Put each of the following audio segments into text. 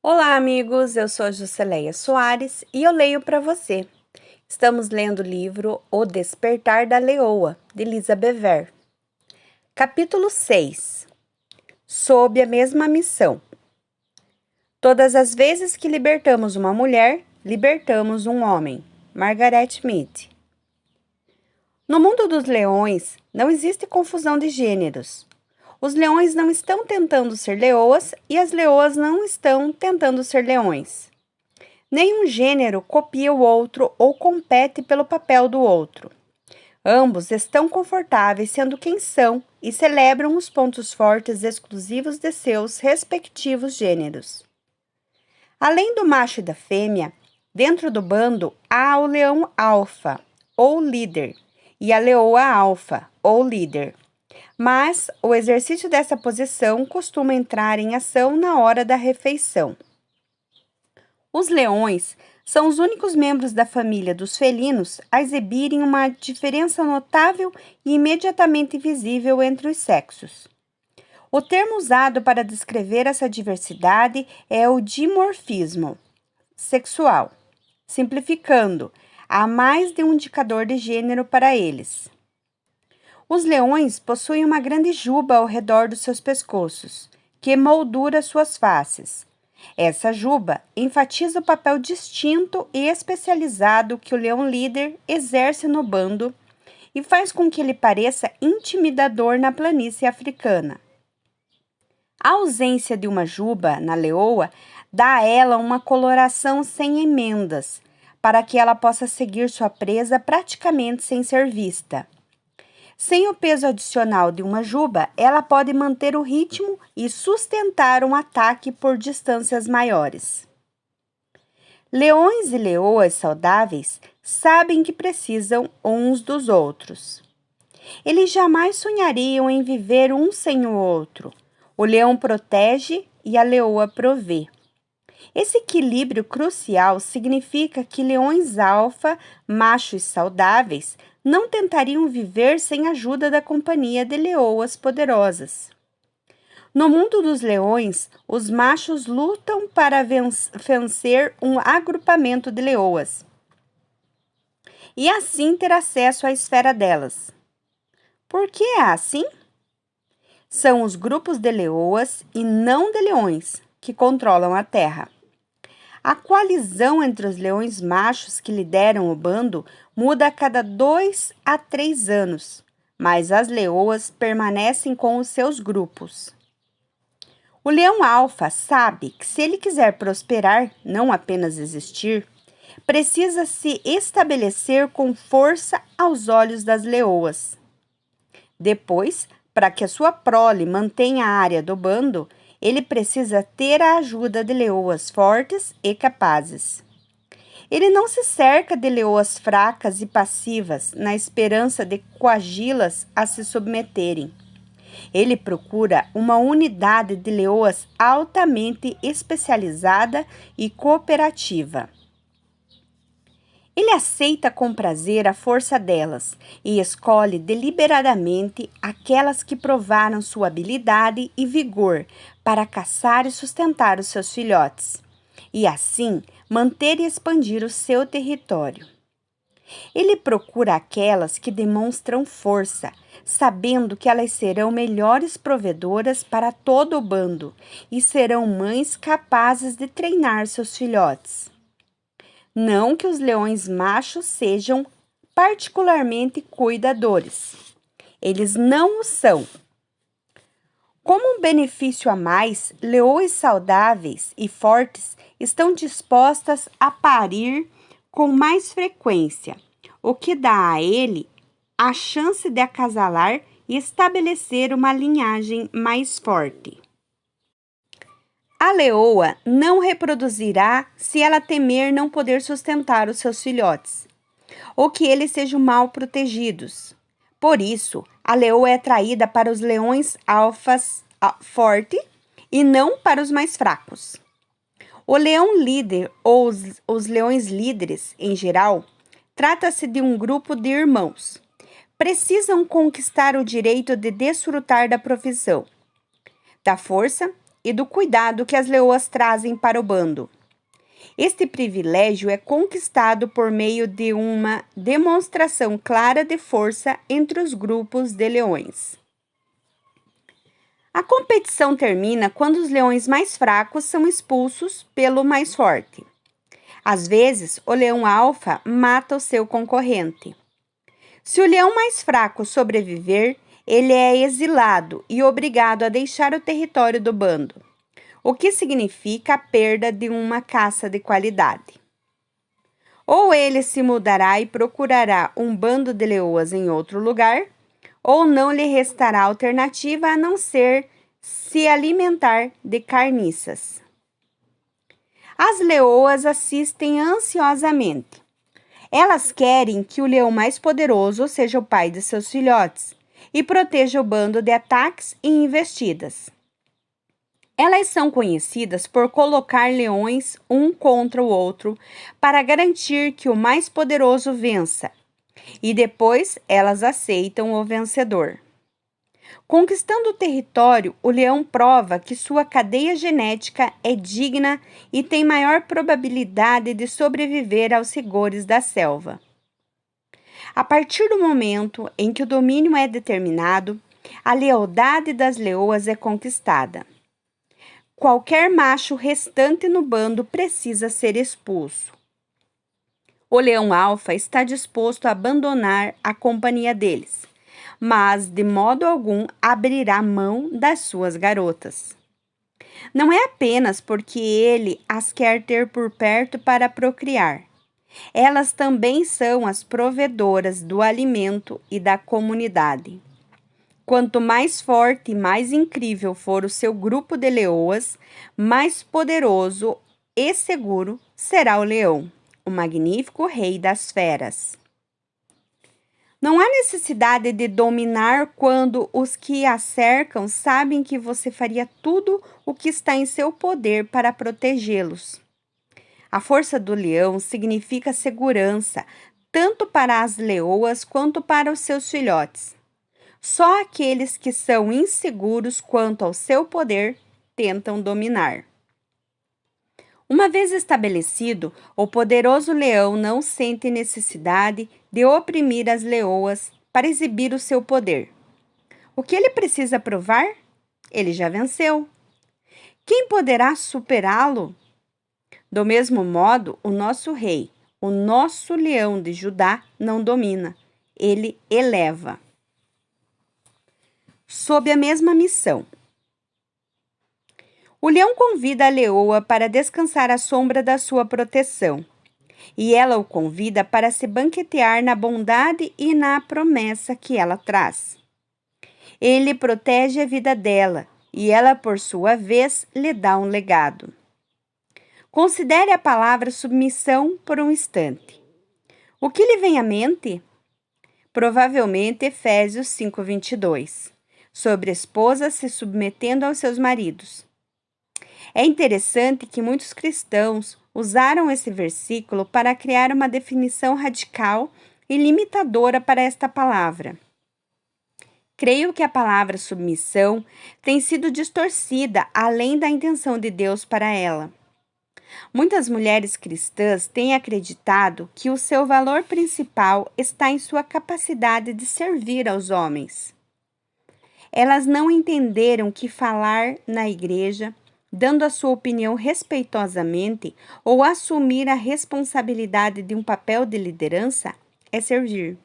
Olá, amigos! Eu sou a Jusceleia Soares e eu leio para você. Estamos lendo o livro O Despertar da Leoa, de Lisa Bever. Capítulo 6. Sob a mesma missão. Todas as vezes que libertamos uma mulher, libertamos um homem. Margaret Mead. No mundo dos leões, não existe confusão de gêneros. Os leões não estão tentando ser leoas e as leoas não estão tentando ser leões. Nenhum gênero copia o outro ou compete pelo papel do outro. Ambos estão confortáveis sendo quem são e celebram os pontos fortes exclusivos de seus respectivos gêneros. Além do macho e da fêmea, dentro do bando há o leão alfa, ou líder, e a leoa alfa, ou líder. Mas o exercício dessa posição costuma entrar em ação na hora da refeição. Os leões são os únicos membros da família dos felinos a exibirem uma diferença notável e imediatamente visível entre os sexos. O termo usado para descrever essa diversidade é o dimorfismo sexual. Simplificando, há mais de um indicador de gênero para eles. Os leões possuem uma grande juba ao redor dos seus pescoços, que moldura suas faces. Essa juba enfatiza o papel distinto e especializado que o leão líder exerce no bando e faz com que ele pareça intimidador na planície africana. A ausência de uma juba na leoa dá a ela uma coloração sem emendas, para que ela possa seguir sua presa praticamente sem ser vista. Sem o peso adicional de uma juba, ela pode manter o ritmo e sustentar um ataque por distâncias maiores. Leões e leoas saudáveis sabem que precisam uns dos outros. Eles jamais sonhariam em viver um sem o outro. O leão protege e a leoa provê. Esse equilíbrio crucial significa que leões alfa, machos saudáveis, não tentariam viver sem a ajuda da companhia de leoas poderosas. No mundo dos leões, os machos lutam para vencer um agrupamento de leoas e assim ter acesso à esfera delas. Por que é assim? São os grupos de leoas e não de leões que controlam a terra. A coalizão entre os leões machos que lideram o bando muda a cada 2 a 3 anos, mas as leoas permanecem com os seus grupos. O leão alfa sabe que se ele quiser prosperar, não apenas existir, precisa se estabelecer com força aos olhos das leoas. Depois, para que a sua prole mantenha a área do bando, ele precisa ter a ajuda de leoas fortes e capazes. Ele não se cerca de leoas fracas e passivas na esperança de coagi-las a se submeterem. Ele procura uma unidade de leoas altamente especializada e cooperativa. Ele aceita com prazer a força delas e escolhe deliberadamente aquelas que provaram sua habilidade e vigor para caçar e sustentar os seus filhotes, e assim manter e expandir o seu território. Ele procura aquelas que demonstram força, sabendo que elas serão melhores provedoras para todo o bando e serão mães capazes de treinar seus filhotes. Não que os leões machos sejam particularmente cuidadores. Eles não o são. Como um benefício a mais, leoas saudáveis e fortes estão dispostas a parir com mais frequência, o que dá a ele a chance de acasalar e estabelecer uma linhagem mais forte. A leoa não reproduzirá se ela temer não poder sustentar os seus filhotes, ou que eles sejam mal protegidos. Por isso, a leoa é atraída para os leões alfas forte e não para os mais fracos. O leão líder ou os leões líderes, em geral, trata-se de um grupo de irmãos. Precisam conquistar o direito de desfrutar da profissão, da força e do cuidado que as leoas trazem para o bando. Este privilégio é conquistado por meio de uma demonstração clara de força entre os grupos de leões. A competição termina quando os leões mais fracos são expulsos pelo mais forte. Às vezes, o leão alfa mata o seu concorrente. Se o leão mais fraco sobreviver, ele é exilado e obrigado a deixar o território do bando, o que significa a perda de uma caça de qualidade. Ou ele se mudará e procurará um bando de leoas em outro lugar, ou não lhe restará alternativa a não ser se alimentar de carniças. As leoas assistem ansiosamente. Elas querem que o leão mais poderoso seja o pai de seus filhotes e proteja o bando de ataques e investidas. Elas são conhecidas por colocar leões um contra o outro para garantir que o mais poderoso vença, e depois elas aceitam o vencedor. Conquistando o território, o leão prova que sua cadeia genética é digna e tem maior probabilidade de sobreviver aos rigores da selva. A partir do momento em que o domínio é determinado, a lealdade das leoas é conquistada. Qualquer macho restante no bando precisa ser expulso. O leão alfa está disposto a abandonar a companhia deles, mas de modo algum abrirá mão das suas garotas. Não é apenas porque ele as quer ter por perto para procriar. Elas também são as provedoras do alimento e da comunidade. Quanto mais forte e mais incrível for o seu grupo de leoas, mais poderoso e seguro será o leão, o magnífico rei das feras. Não há necessidade de dominar quando os que a cercam sabem que você faria tudo o que está em seu poder para protegê-los. A força do leão significa segurança, tanto para as leoas quanto para os seus filhotes. Só aqueles que são inseguros quanto ao seu poder tentam dominar. Uma vez estabelecido, o poderoso leão não sente necessidade de oprimir as leoas para exibir o seu poder. O que ele precisa provar? Ele já venceu. Quem poderá superá-lo? Do mesmo modo, o nosso rei, o nosso leão de Judá, não domina, ele eleva. Sob a mesma missão. O leão convida a leoa para descansar à sombra da sua proteção, e ela o convida para se banquetear na bondade e na promessa que ela traz. Ele protege a vida dela, e ela, por sua vez, lhe dá um legado. Considere a palavra submissão por um instante. O que lhe vem à mente? Provavelmente Efésios 5:22, sobre esposas se submetendo aos seus maridos. É interessante que muitos cristãos usaram esse versículo para criar uma definição radical e limitadora para esta palavra. Creio que a palavra submissão tem sido distorcida além da intenção de Deus para ela. Muitas mulheres cristãs têm acreditado que o seu valor principal está em sua capacidade de servir aos homens. Elas não entenderam que falar na igreja, dando a sua opinião respeitosamente ou assumir a responsabilidade de um papel de liderança, é servir.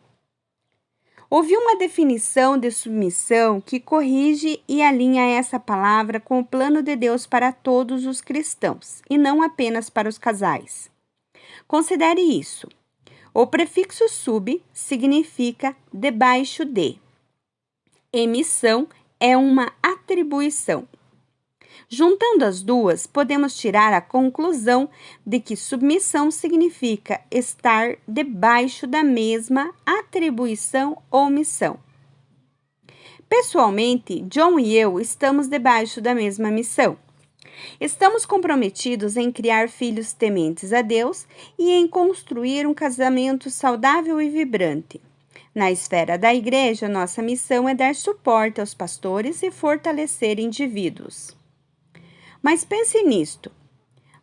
Ouvi uma definição de submissão que corrige e alinha essa palavra com o plano de Deus para todos os cristãos, e não apenas para os casais. Considere isso. O prefixo sub significa debaixo de. Emissão é uma atribuição. Juntando as duas, podemos tirar a conclusão de que submissão significa estar debaixo da mesma atribuição ou missão. Pessoalmente, John e eu estamos debaixo da mesma missão. Estamos comprometidos em criar filhos tementes a Deus e em construir um casamento saudável e vibrante. Na esfera da igreja, nossa missão é dar suporte aos pastores e fortalecer indivíduos. Mas pense nisto: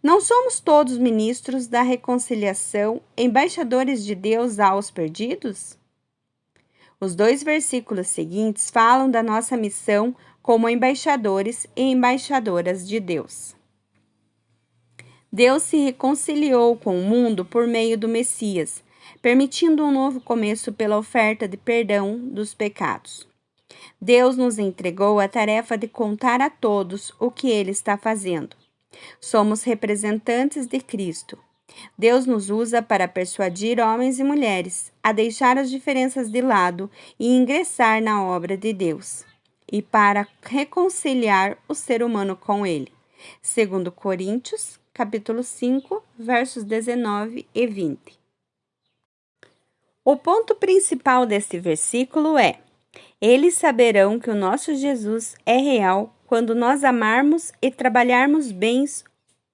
não somos todos ministros da reconciliação, embaixadores de Deus aos perdidos? Os 2 versículos seguintes falam da nossa missão como embaixadores e embaixadoras de Deus. Deus se reconciliou com o mundo por meio do Messias, permitindo um novo começo pela oferta de perdão dos pecados. Deus nos entregou a tarefa de contar a todos o que Ele está fazendo. Somos representantes de Cristo. Deus nos usa para persuadir homens e mulheres a deixar as diferenças de lado e ingressar na obra de Deus, e para reconciliar o ser humano com Ele. 2 Coríntios, capítulo 5, versos 19 e 20. O ponto principal desse versículo é: eles saberão que o nosso Jesus é real quando nós amarmos e trabalharmos bem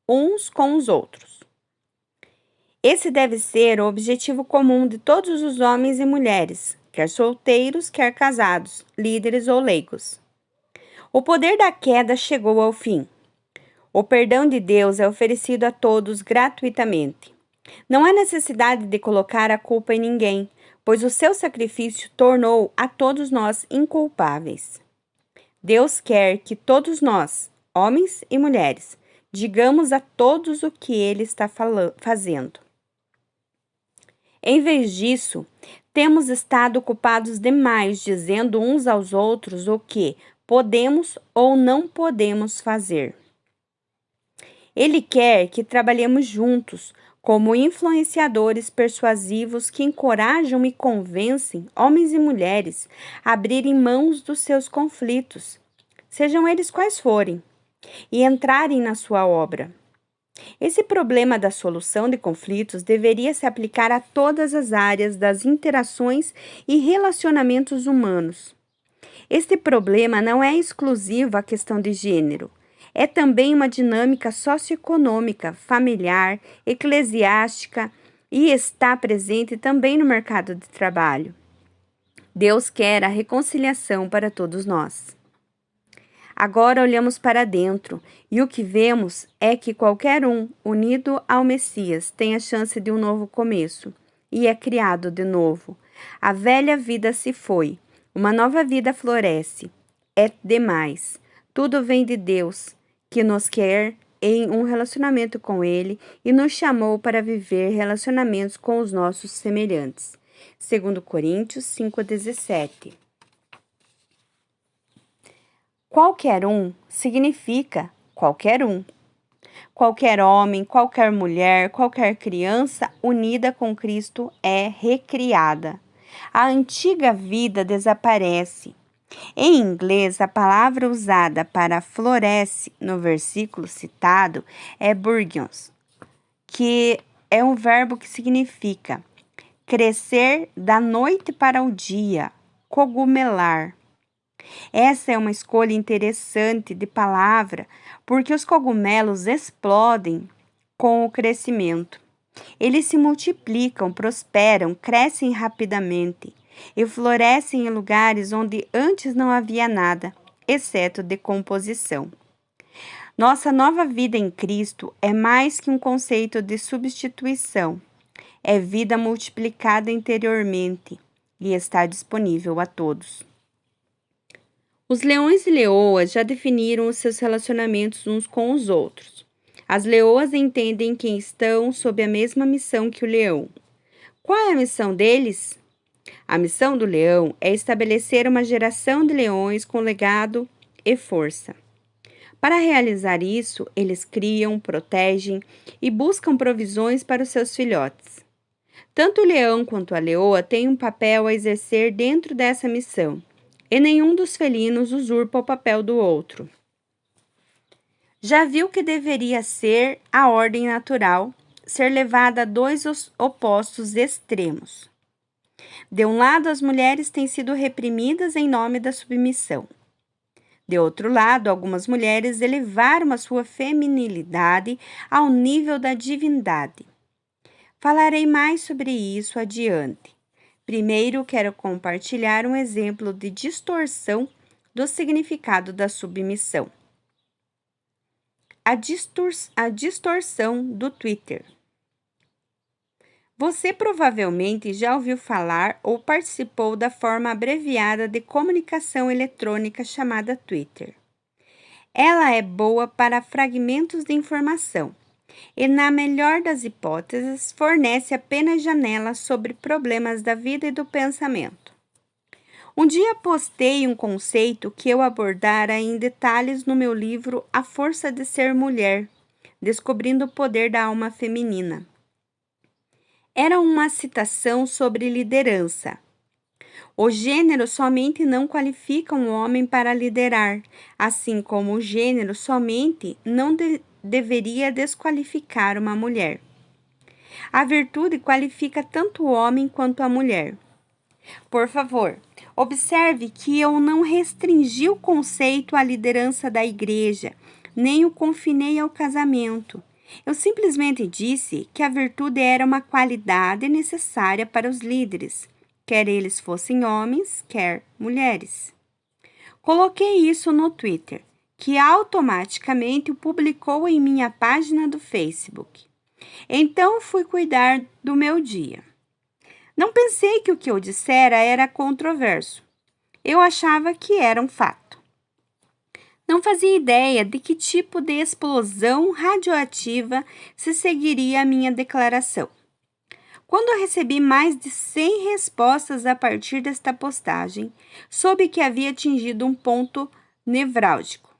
uns com os outros. Esse deve ser o objetivo comum de todos os homens e mulheres, quer solteiros, quer casados, líderes ou leigos. O poder da queda chegou ao fim. O perdão de Deus é oferecido a todos gratuitamente. Não há necessidade de colocar a culpa em ninguém, pois o seu sacrifício tornou a todos nós inculpáveis. Deus quer que todos nós, homens e mulheres, digamos a todos o que Ele está fazendo. Em vez disso, temos estado ocupados demais dizendo uns aos outros o que podemos ou não podemos fazer. Ele quer que trabalhemos juntos, como influenciadores persuasivos que encorajam e convencem homens e mulheres a abrirem mãos dos seus conflitos, sejam eles quais forem, e entrarem na sua obra. Esse problema da solução de conflitos deveria se aplicar a todas as áreas das interações e relacionamentos humanos. Este problema não é exclusivo à questão de gênero. É também uma dinâmica socioeconômica, familiar, eclesiástica e está presente também no mercado de trabalho. Deus quer a reconciliação para todos nós. Agora olhamos para dentro e o que vemos é que qualquer um unido ao Messias tem a chance de um novo começo e é criado de novo. A velha vida se foi, uma nova vida floresce. É demais. Tudo vem de Deus, que nos quer em um relacionamento com Ele e nos chamou para viver relacionamentos com os nossos semelhantes. 2 Coríntios 5,17. Qualquer um significa qualquer um. Qualquer homem, qualquer mulher, qualquer criança unida com Cristo é recriada. A antiga vida desaparece. Em inglês, a palavra usada para floresce no versículo citado é bourgeons, que é um verbo que significa crescer da noite para o dia, cogumelar. Essa é uma escolha interessante de palavra, porque os cogumelos explodem com o crescimento. Eles se multiplicam, prosperam, crescem rapidamente e florescem em lugares onde antes não havia nada, exceto decomposição. Nossa nova vida em Cristo é mais que um conceito de substituição. É vida multiplicada interiormente e está disponível a todos. Os leões e leoas já definiram os seus relacionamentos uns com os outros. As leoas entendem que estão sob a mesma missão que o leão. Qual é a missão deles? A missão do leão é estabelecer uma geração de leões com legado e força. Para realizar isso, eles criam, protegem e buscam provisões para os seus filhotes. Tanto o leão quanto a leoa têm um papel a exercer dentro dessa missão, e nenhum dos felinos usurpa o papel do outro. Já viu que deveria ser a ordem natural, ser levada a dois opostos extremos. De um lado, as mulheres têm sido reprimidas em nome da submissão. De outro lado, algumas mulheres elevaram a sua feminilidade ao nível da divindade. Falarei mais sobre isso adiante. Primeiro, quero compartilhar um exemplo de distorção do significado da submissão. a distorção do Twitter. Você provavelmente já ouviu falar ou participou da forma abreviada de comunicação eletrônica chamada Twitter. Ela é boa para fragmentos de informação e, na melhor das hipóteses, fornece apenas janelas sobre problemas da vida e do pensamento. Um dia postei um conceito que eu abordara em detalhes no meu livro A Força de Ser Mulher, Descobrindo o Poder da Alma Feminina. Era uma citação sobre liderança. O gênero somente não qualifica um homem para liderar, assim como o gênero somente não deveria desqualificar uma mulher. A virtude qualifica tanto o homem quanto a mulher. Por favor, observe que eu não restringi o conceito à liderança da igreja, nem o confinei ao casamento. Eu simplesmente disse que a virtude era uma qualidade necessária para os líderes, quer eles fossem homens, quer mulheres. Coloquei isso no Twitter, que automaticamente o publicou em minha página do Facebook. Então fui cuidar do meu dia. Não pensei que o que eu dissera era controverso. Eu achava que era um fato. Não fazia ideia de que tipo de explosão radioativa se seguiria a minha declaração. Quando eu recebi mais de 100 respostas a partir desta postagem, soube que havia atingido um ponto nevrálgico.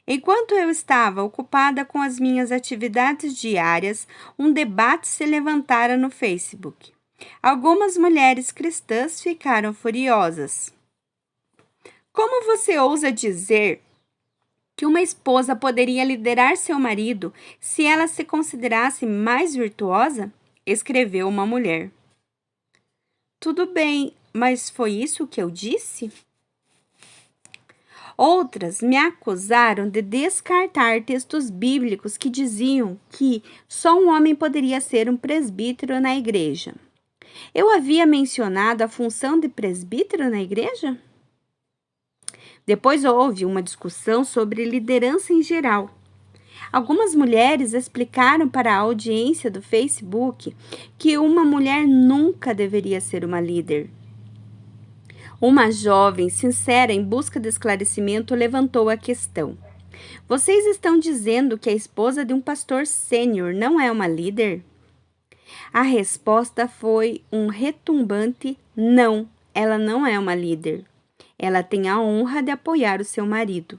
Enquanto eu estava ocupada com as minhas atividades diárias, um debate se levantara no Facebook. Algumas mulheres cristãs ficaram furiosas. Como você ousa dizer que uma esposa poderia liderar seu marido se ela se considerasse mais virtuosa? Escreveu uma mulher. Tudo bem, mas foi isso que eu disse? Outras me acusaram de descartar textos bíblicos que diziam que só um homem poderia ser um presbítero na igreja. Eu havia mencionado a função de presbítero na igreja? Depois houve uma discussão sobre liderança em geral. Algumas mulheres explicaram para a audiência do Facebook que uma mulher nunca deveria ser uma líder. Uma jovem, sincera, em busca de esclarecimento, levantou a questão. Vocês estão dizendo que a esposa de um pastor sênior não é uma líder? A resposta foi um retumbante não, ela não é uma líder. Ela tem a honra de apoiar o seu marido.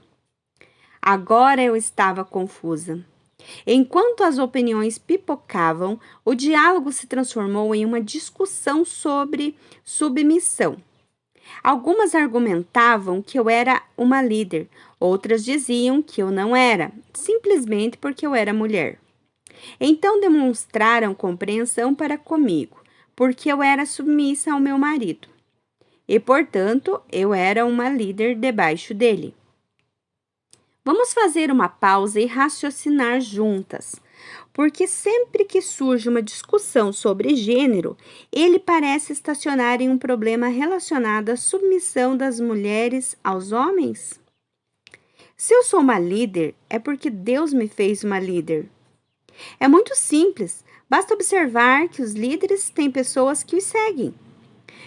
Agora eu estava confusa. Enquanto as opiniões pipocavam, o diálogo se transformou em uma discussão sobre submissão. Algumas argumentavam que eu era uma líder, outras diziam que eu não era, simplesmente porque eu era mulher. Então demonstraram compreensão para comigo, porque eu era submissa ao meu marido. E, portanto, eu era uma líder debaixo dele. Vamos fazer uma pausa e raciocinar juntas, porque sempre que surge uma discussão sobre gênero, ele parece estacionar em um problema relacionado à submissão das mulheres aos homens. Se eu sou uma líder, é porque Deus me fez uma líder. É muito simples, basta observar que os líderes têm pessoas que os seguem.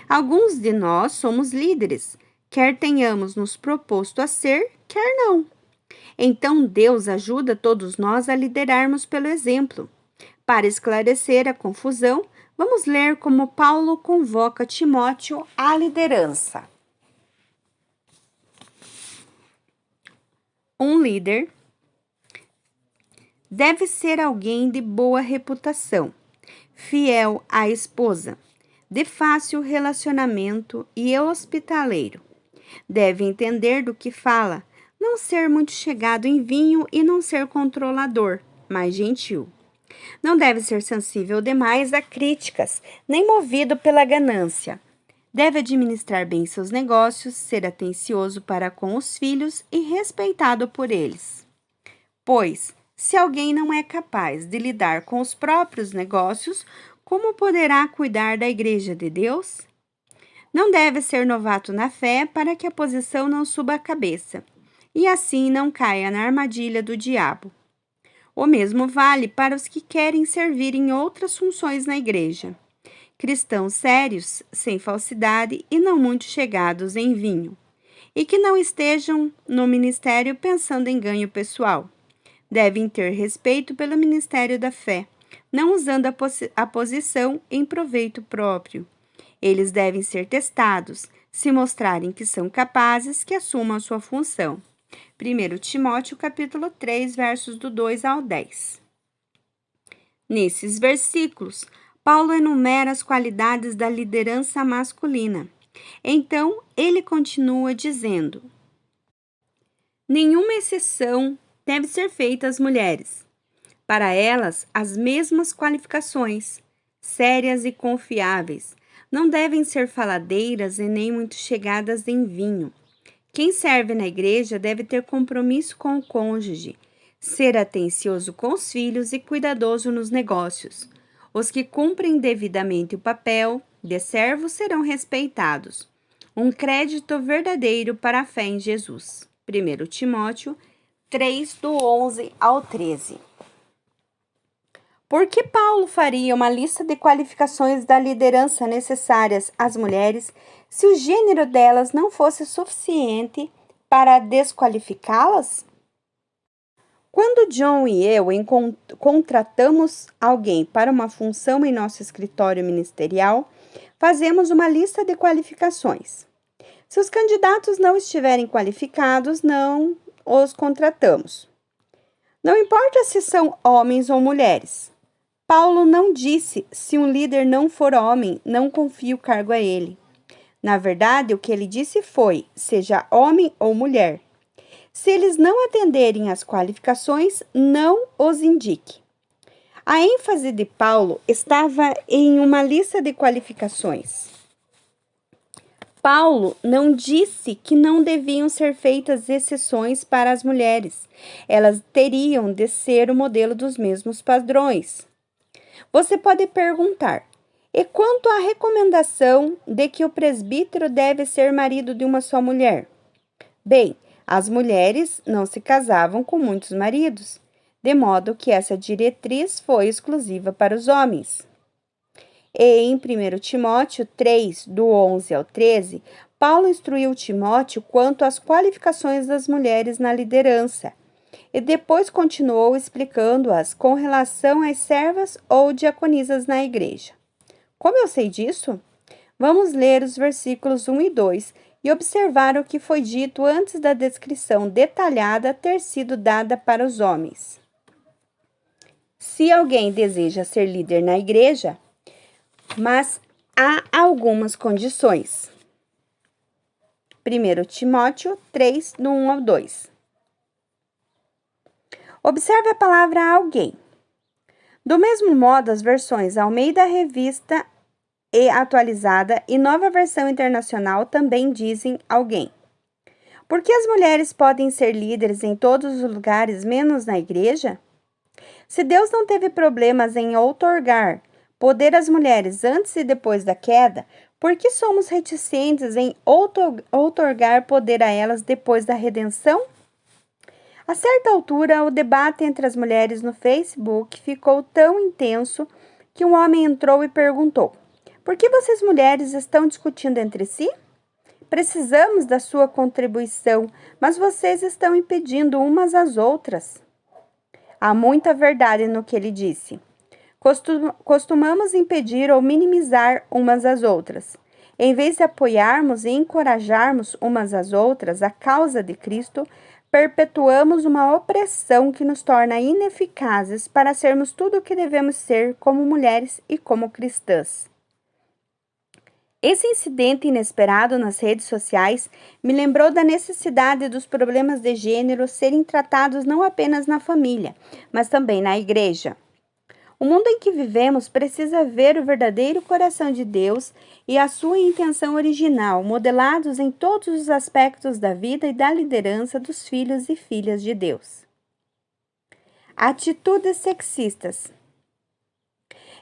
Alguns de nós somos líderes, quer tenhamos nos proposto a ser, quer não. Então Deus ajuda todos nós a liderarmos pelo exemplo. Para esclarecer a confusão, vamos ler como Paulo convoca Timóteo à liderança. Um líder deve ser alguém de boa reputação, fiel à esposa, de fácil relacionamento e hospitaleiro. Deve entender do que fala, não ser muito chegado em vinho e não ser controlador, mas gentil. Não deve ser sensível demais a críticas, nem movido pela ganância. Deve administrar bem seus negócios, ser atencioso para com os filhos e respeitado por eles. Pois, se alguém não é capaz de lidar com os próprios negócios, como poderá cuidar da Igreja de Deus? Não deve ser novato na fé para que a posição não suba a cabeça, e assim não caia na armadilha do diabo. O mesmo vale para os que querem servir em outras funções na igreja. Cristãos sérios, sem falsidade e não muito chegados em vinho, e que não estejam no ministério pensando em ganho pessoal. Devem ter respeito pelo ministério da fé, não usando a posição em proveito próprio. Eles devem ser testados, se mostrarem que são capazes, que assumam a sua função. 1 Timóteo capítulo 3, versos do 2 ao 10. Nesses versículos, Paulo enumera as qualidades da liderança masculina. Então, ele continua dizendo: nenhuma exceção deve ser feita às mulheres. Para elas, as mesmas qualificações, sérias e confiáveis, não devem ser faladeiras e nem muito chegadas em vinho. Quem serve na igreja deve ter compromisso com o cônjuge, ser atencioso com os filhos e cuidadoso nos negócios. Os que cumprem devidamente o papel de servo serão respeitados. Um crédito verdadeiro para a fé em Jesus. 1 Timóteo 3, do 11 ao 13. Por que Paulo faria uma lista de qualificações da liderança necessárias às mulheres se o gênero delas não fosse suficiente para desqualificá-las? Quando John e eu contratamos alguém para uma função em nosso escritório ministerial, fazemos uma lista de qualificações. Se os candidatos não estiverem qualificados, não os contratamos. Não importa se são homens ou mulheres. Paulo não disse: se um líder não for homem, não confie o cargo a ele. Na verdade, o que ele disse foi: seja homem ou mulher. Se eles não atenderem às qualificações, não os indique. A ênfase de Paulo estava em uma lista de qualificações. Paulo não disse que não deviam ser feitas exceções para as mulheres. Elas teriam de ser o modelo dos mesmos padrões. Você pode perguntar: e quanto à recomendação de que o presbítero deve ser marido de uma só mulher? Bem, as mulheres não se casavam com muitos maridos, de modo que essa diretriz foi exclusiva para os homens. E em 1 Timóteo 3, do 11 ao 13, Paulo instruiu Timóteo quanto às qualificações das mulheres na liderança, e depois continuou explicando-as com relação às servas ou diaconisas na igreja. Como eu sei disso? Vamos ler os versículos 1 e 2 e observar o que foi dito antes da descrição detalhada ter sido dada para os homens. Se alguém deseja ser líder na igreja, mas há algumas condições. 1 Timóteo 3, do 1 ao 2. Observe a palavra alguém. Do mesmo modo, as versões Almeida Revista e Atualizada e Nova Versão Internacional também dizem alguém. Por que as mulheres podem ser líderes em todos os lugares, menos na igreja? Se Deus não teve problemas em outorgar poder às mulheres antes e depois da queda, por que somos reticentes em outorgar poder a elas depois da redenção? A certa altura, o debate entre as mulheres no Facebook ficou tão intenso que um homem entrou e perguntou: por que vocês mulheres estão discutindo entre si? Precisamos da sua contribuição, mas vocês estão impedindo umas às outras. Há muita verdade no que ele disse. Costumamos impedir ou minimizar umas às outras. Em vez de apoiarmos e encorajarmos umas às outras a causa de Cristo, perpetuamos uma opressão que nos torna ineficazes para sermos tudo o que devemos ser como mulheres e como cristãs. Esse incidente inesperado nas redes sociais me lembrou da necessidade dos problemas de gênero serem tratados não apenas na família, mas também na igreja. O mundo em que vivemos precisa ver o verdadeiro coração de Deus e a sua intenção original, modelados em todos os aspectos da vida e da liderança dos filhos e filhas de Deus. Atitudes sexistas.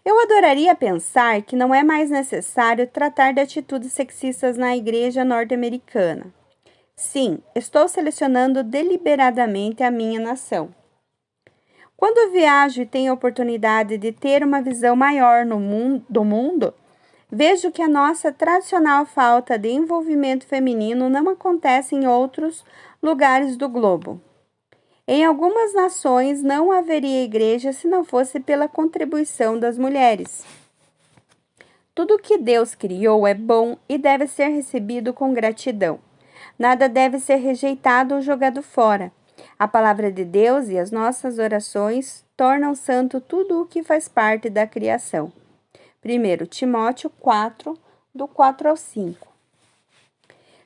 Eu adoraria pensar que não é mais necessário tratar de atitudes sexistas na igreja norte-americana. Sim, estou selecionando deliberadamente a minha nação. Quando viajo e tenho a oportunidade de ter uma visão maior do mundo, vejo que a nossa tradicional falta de envolvimento feminino não acontece em outros lugares do globo. Em algumas nações não haveria igreja se não fosse pela contribuição das mulheres. Tudo o que Deus criou é bom e deve ser recebido com gratidão. Nada deve ser rejeitado ou jogado fora. A palavra de Deus e as nossas orações tornam santo tudo o que faz parte da criação. 1 Timóteo 4, do 4 ao 5.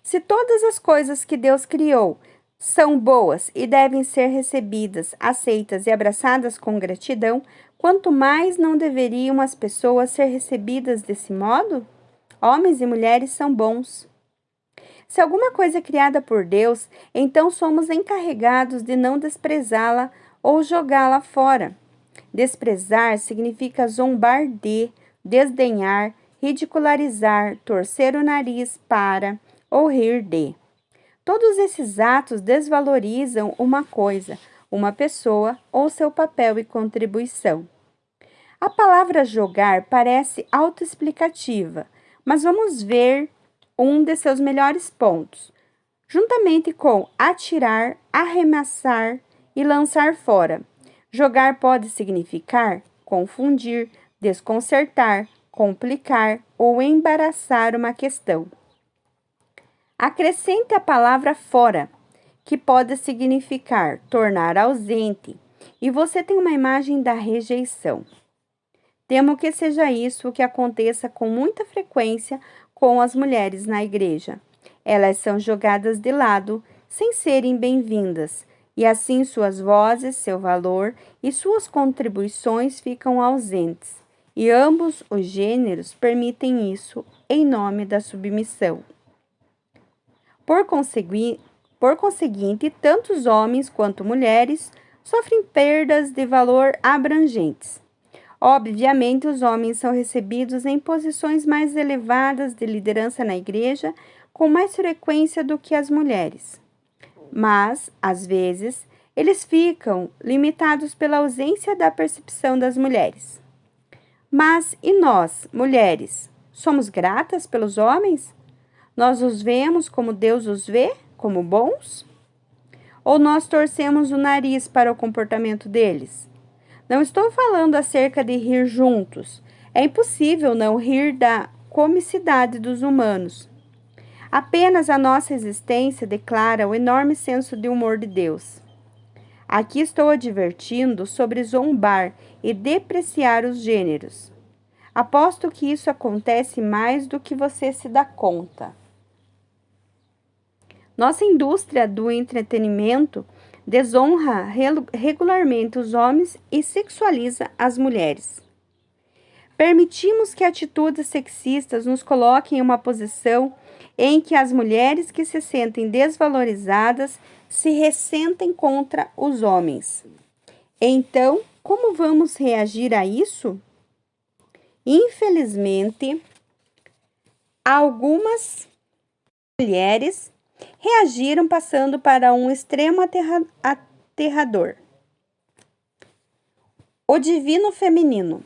Se todas as coisas que Deus criou são boas e devem ser recebidas, aceitas e abraçadas com gratidão, quanto mais não deveriam as pessoas ser recebidas desse modo? Homens e mulheres são bons. Se alguma coisa é criada por Deus, então somos encarregados de não desprezá-la ou jogá-la fora. Desprezar significa zombar de, desdenhar, ridicularizar, torcer o nariz para ou rir de. Todos esses atos desvalorizam uma coisa, uma pessoa ou seu papel e contribuição. A palavra jogar parece autoexplicativa, mas vamos ver um de seus melhores pontos. Juntamente com atirar, arremessar e lançar fora. Jogar pode significar confundir, desconcertar, complicar ou embaraçar uma questão. Acrescente a palavra fora, que pode significar tornar ausente, e você tem uma imagem da rejeição. Temo que seja isso o que aconteça com muita frequência com as mulheres na igreja. Elas são jogadas de lado, sem serem bem-vindas, e assim suas vozes, seu valor e suas contribuições ficam ausentes. E ambos os gêneros permitem isso em nome da submissão. Por conseguinte, tanto os homens quanto mulheres sofrem perdas de valor abrangentes. Obviamente, os homens são recebidos em posições mais elevadas de liderança na igreja com mais frequência do que as mulheres. Mas, às vezes, eles ficam limitados pela ausência da percepção das mulheres. Mas e nós, mulheres, somos gratas pelos homens? Nós os vemos como Deus os vê, como bons? Ou nós torcemos o nariz para o comportamento deles? Não estou falando acerca de rir juntos. É impossível não rir da comicidade dos humanos. Apenas a nossa existência declara o enorme senso de humor de Deus. Aqui estou advertindo sobre zombar e depreciar os gêneros. Aposto que isso acontece mais do que você se dá conta. Nossa indústria do entretenimento desonra regularmente os homens e sexualiza as mulheres. Permitimos que atitudes sexistas nos coloquem em uma posição em que as mulheres que se sentem desvalorizadas se ressentem contra os homens. Então, como vamos reagir a isso? Infelizmente, algumas mulheres reagiram passando para um extremo aterrador. O divino feminino.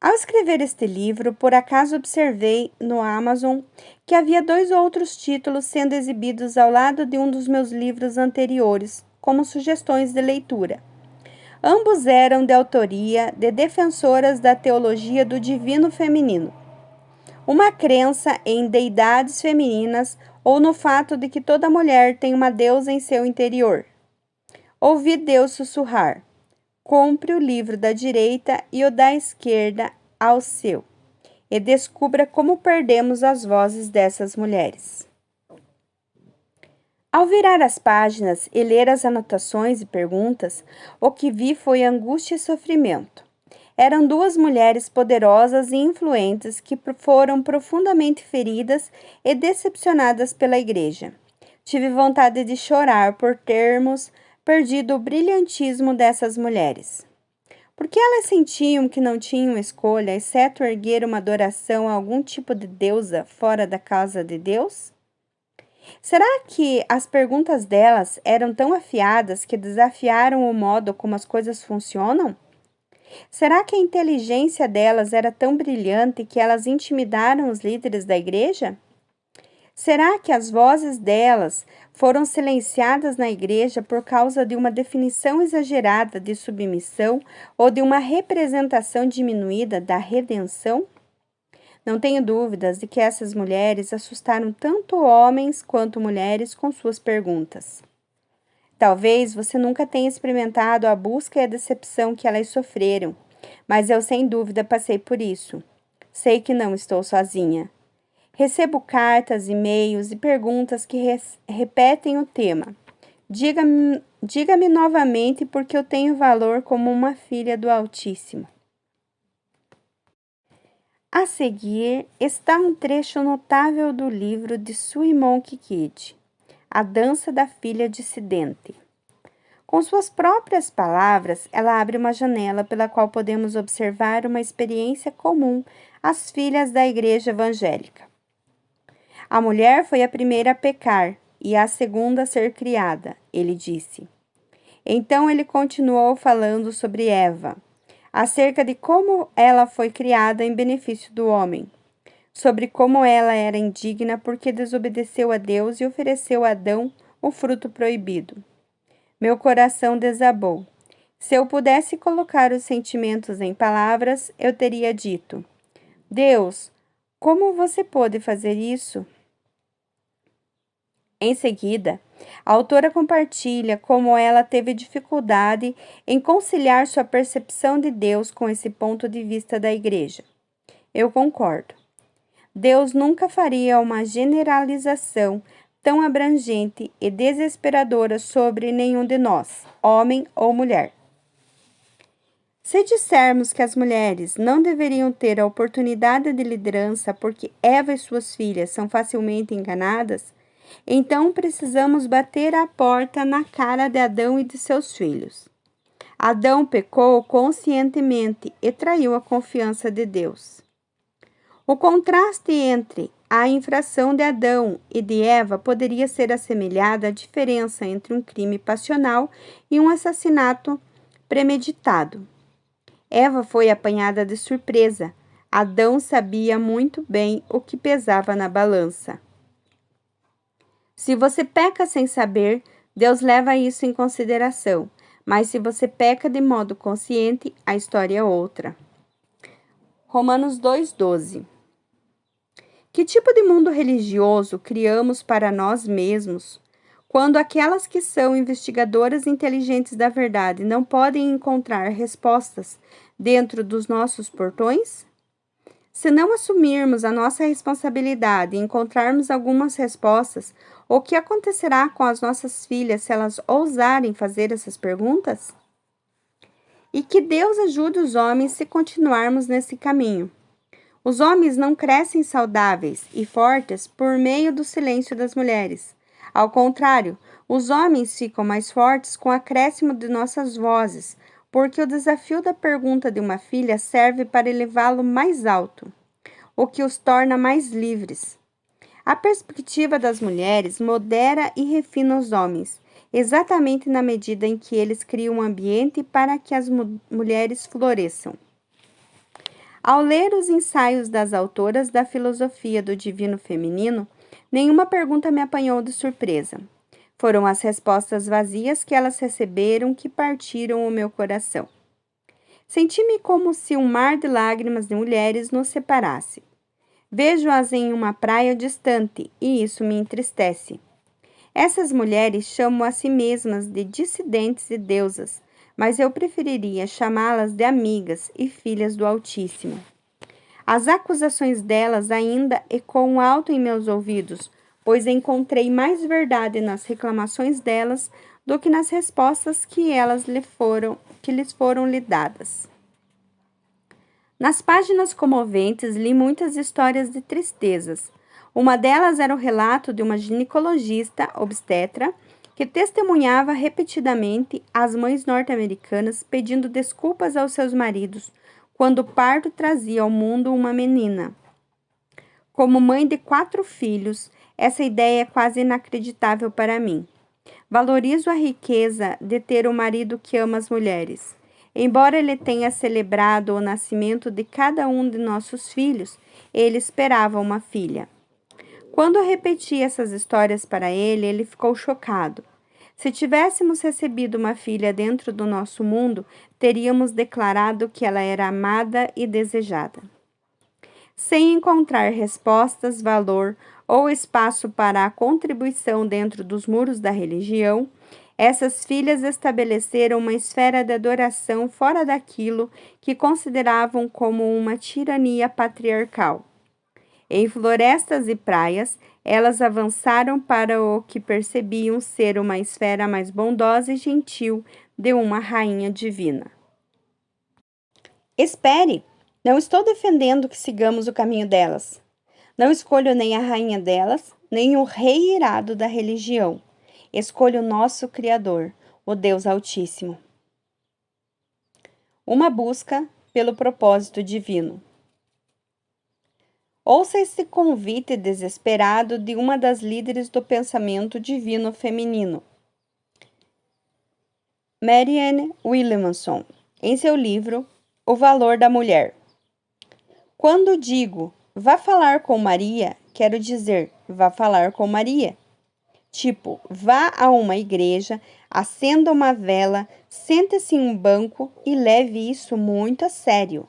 Ao escrever este livro, por acaso observei no Amazon que havia 2 outros títulos sendo exibidos ao lado de um dos meus livros anteriores, como sugestões de leitura. Ambos eram de autoria de defensoras da teologia do divino feminino. Uma crença em deidades femininas ou no fato de que toda mulher tem uma deusa em seu interior. Ouvi Deus sussurrar: compre o livro da direita e o da esquerda ao seu, e descubra como perdemos as vozes dessas mulheres. Ao virar as páginas e ler as anotações e perguntas, o que vi foi angústia e sofrimento. Eram 2 mulheres poderosas e influentes que foram profundamente feridas e decepcionadas pela igreja. Tive vontade de chorar por termos perdido o brilhantismo dessas mulheres. Porque elas sentiam que não tinham escolha, exceto erguer uma adoração a algum tipo de deusa fora da casa de Deus? Será que as perguntas delas eram tão afiadas que desafiaram o modo como as coisas funcionam? Será que a inteligência delas era tão brilhante que elas intimidaram os líderes da igreja? Será que as vozes delas foram silenciadas na igreja por causa de uma definição exagerada de submissão ou de uma representação diminuída da redenção? Não tenho dúvidas de que essas mulheres assustaram tanto homens quanto mulheres com suas perguntas. Talvez você nunca tenha experimentado a busca e a decepção que elas sofreram, mas eu sem dúvida passei por isso. Sei que não estou sozinha. Recebo cartas, e-mails e perguntas que repetem o tema. Diga-me novamente porque eu tenho valor como uma filha do Altíssimo. A seguir está um trecho notável do livro de Sue Monk Kidd, A Dança da Filha Dissidente. Com suas próprias palavras, ela abre uma janela pela qual podemos observar uma experiência comum às filhas da igreja evangélica. A mulher foi a primeira a pecar e a segunda a ser criada, ele disse. Então ele continuou falando sobre Eva, acerca de como ela foi criada em benefício do homem, sobre como ela era indigna porque desobedeceu a Deus e ofereceu a Adão o fruto proibido. Meu coração desabou. Se eu pudesse colocar os sentimentos em palavras, eu teria dito: Deus, como você pôde fazer isso? Em seguida, a autora compartilha como ela teve dificuldade em conciliar sua percepção de Deus com esse ponto de vista da igreja. Eu concordo. Deus nunca faria uma generalização tão abrangente e desesperadora sobre nenhum de nós, homem ou mulher. Se dissermos que as mulheres não deveriam ter a oportunidade de liderança porque Eva e suas filhas são facilmente enganadas, então precisamos bater a porta na cara de Adão e de seus filhos. Adão pecou conscientemente e traiu a confiança de Deus. O contraste entre a infração de Adão e de Eva poderia ser assemelhado à diferença entre um crime passional e um assassinato premeditado. Eva foi apanhada de surpresa. Adão sabia muito bem o que pesava na balança. Se você peca sem saber, Deus leva isso em consideração, mas se você peca de modo consciente, a história é outra. Romanos 2,12. Que tipo de mundo religioso criamos para nós mesmos, quando aquelas que são investigadoras inteligentes da verdade não podem encontrar respostas dentro dos nossos portões? Se não assumirmos a nossa responsabilidade e encontrarmos algumas respostas, o que acontecerá com as nossas filhas se elas ousarem fazer essas perguntas? E que Deus ajude os homens se continuarmos nesse caminho. Os homens não crescem saudáveis e fortes por meio do silêncio das mulheres. Ao contrário, os homens ficam mais fortes com o acréscimo de nossas vozes, porque o desafio da pergunta de uma filha serve para elevá-lo mais alto, o que os torna mais livres. A perspectiva das mulheres modera e refina os homens, exatamente na medida em que eles criam um ambiente para que as mulheres floresçam. Ao ler os ensaios das autoras da filosofia do divino feminino, nenhuma pergunta me apanhou de surpresa. Foram as respostas vazias que elas receberam que partiram o meu coração. Senti-me como se um mar de lágrimas de mulheres nos separasse. Vejo-as em uma praia distante e isso me entristece. Essas mulheres chamam a si mesmas de dissidentes e deusas, mas eu preferiria chamá-las de amigas e filhas do Altíssimo. As acusações delas ainda ecoam alto em meus ouvidos, pois encontrei mais verdade nas reclamações delas do que nas respostas que lhes foram lhe dadas. Nas páginas comoventes li muitas histórias de tristezas. Uma delas era o relato de uma ginecologista obstetra que testemunhava repetidamente as mães norte-americanas pedindo desculpas aos seus maridos quando o parto trazia ao mundo uma menina. Como mãe de 4 filhos, Essa ideia é quase inacreditável para mim. Valorizo a riqueza de ter um marido que ama as mulheres. Embora ele tenha celebrado o nascimento de cada um de nossos filhos, ele esperava uma filha. Quando eu repeti essas histórias para ele, ele ficou chocado. Se tivéssemos recebido uma filha dentro do nosso mundo, teríamos declarado que ela era amada e desejada. Sem encontrar respostas, valor ou espaço para a contribuição dentro dos muros da religião, essas filhas estabeleceram uma esfera de adoração fora daquilo que consideravam como uma tirania patriarcal. Em florestas e praias, elas avançaram para o que percebiam ser uma esfera mais bondosa e gentil de uma rainha divina. Espere! Não estou defendendo que sigamos o caminho delas. Não escolho nem a rainha delas, nem o rei irado da religião. Escolho o nosso Criador, o Deus Altíssimo. Uma busca pelo propósito divino. Ouça esse convite desesperado de uma das líderes do pensamento divino feminino, Marianne Williamson, em seu livro O Valor da Mulher. Quando digo vá falar com Maria, quero dizer vá falar com Maria. Tipo, vá a uma igreja, acenda uma vela, sente-se em um banco e leve isso muito a sério.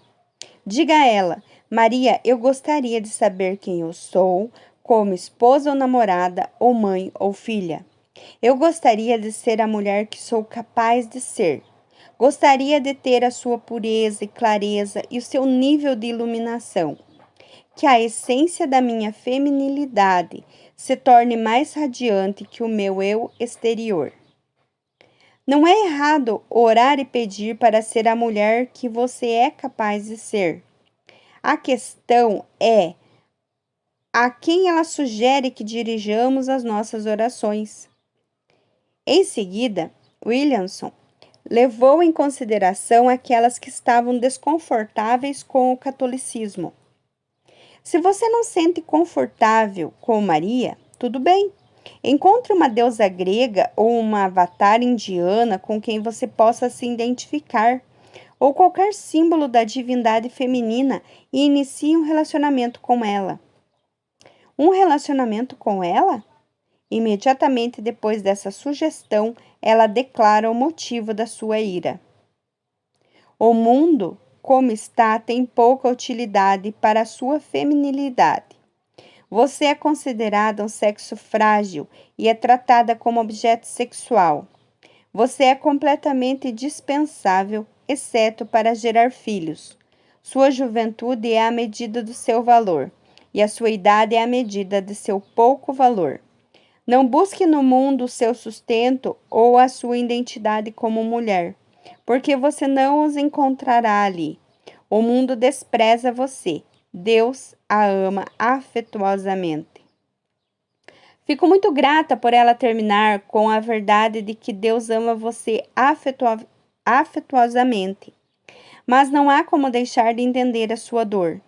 Diga a ela: Maria, eu gostaria de saber quem eu sou, como esposa ou namorada, ou mãe ou filha. Eu gostaria de ser a mulher que sou capaz de ser. Gostaria de ter a sua pureza e clareza e o seu nível de iluminação. Que a essência da minha feminilidade se torne mais radiante que o meu eu exterior. Não é errado orar e pedir para ser a mulher que você é capaz de ser. A questão é a quem ela sugere que dirijamos as nossas orações. Em seguida, Williamson levou em consideração aquelas que estavam desconfortáveis com o catolicismo. Se você não se sente confortável com Maria, tudo bem. Encontre uma deusa grega ou uma avatar indiana com quem você possa se identificar, ou qualquer símbolo da divindade feminina e inicie um relacionamento com ela. Um relacionamento com ela? Imediatamente depois dessa sugestão, ela declara o motivo da sua ira. O mundo, como está, tem pouca utilidade para a sua feminilidade. Você é considerada um sexo frágil e é tratada como objeto sexual. Você é completamente dispensável, exceto para gerar filhos. Sua juventude é a medida do seu valor, e a sua idade é a medida de seu pouco valor. Não busque no mundo o seu sustento ou a sua identidade como mulher, porque você não os encontrará ali. O mundo despreza você. Deus a ama afetuosamente. Fico muito grata por ela terminar com a verdade de que Deus ama você afetuosamente. Mas não há como deixar de entender a sua dor.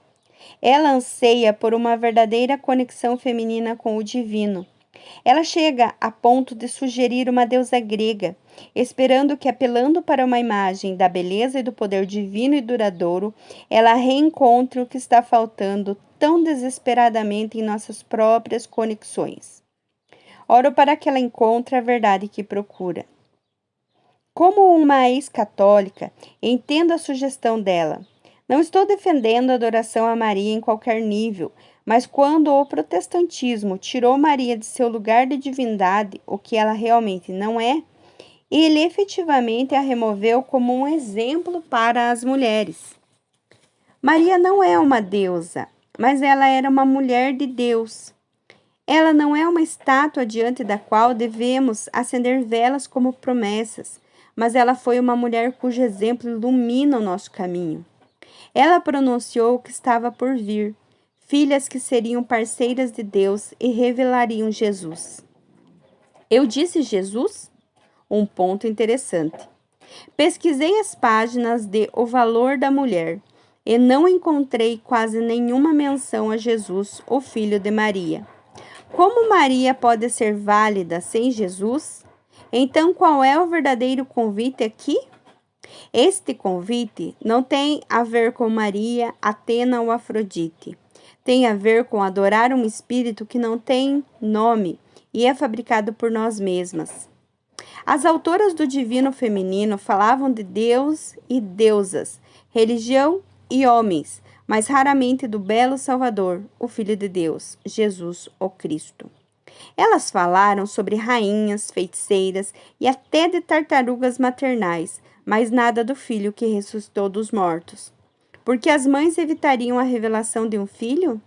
Ela anseia por uma verdadeira conexão feminina com o divino. Ela chega a ponto de sugerir uma deusa grega, esperando que, apelando para uma imagem da beleza e do poder divino e duradouro, ela reencontre o que está faltando tão desesperadamente em nossas próprias conexões. Oro para que ela encontre a verdade que procura. Como uma ex-católica, entendo a sugestão dela. Não estou defendendo a adoração a Maria em qualquer nível, mas quando o protestantismo tirou Maria de seu lugar de divindade, o que ela realmente não é, ele efetivamente a removeu como um exemplo para as mulheres. Maria não é uma deusa, mas ela era uma mulher de Deus. Ela não é uma estátua diante da qual devemos acender velas como promessas, mas ela foi uma mulher cujo exemplo ilumina o nosso caminho. Ela pronunciou o que estava por vir, filhas que seriam parceiras de Deus e revelariam Jesus. Eu disse Jesus? Um ponto interessante. Pesquisei as páginas de O Valor da Mulher e não encontrei quase nenhuma menção a Jesus, o filho de Maria. Como Maria pode ser válida sem Jesus? Então, qual é o verdadeiro convite aqui? Este convite não tem a ver com Maria, Atena ou Afrodite. Tem a ver com adorar um espírito que não tem nome e é fabricado por nós mesmas. As autoras do divino feminino falavam de Deus e deusas, religião e homens, mas raramente do belo Salvador, o Filho de Deus, Jesus, o Cristo. Elas falaram sobre rainhas, feiticeiras e até de tartarugas maternais, mas nada do filho que ressuscitou dos mortos. Porque as mães evitariam a revelação de um filho?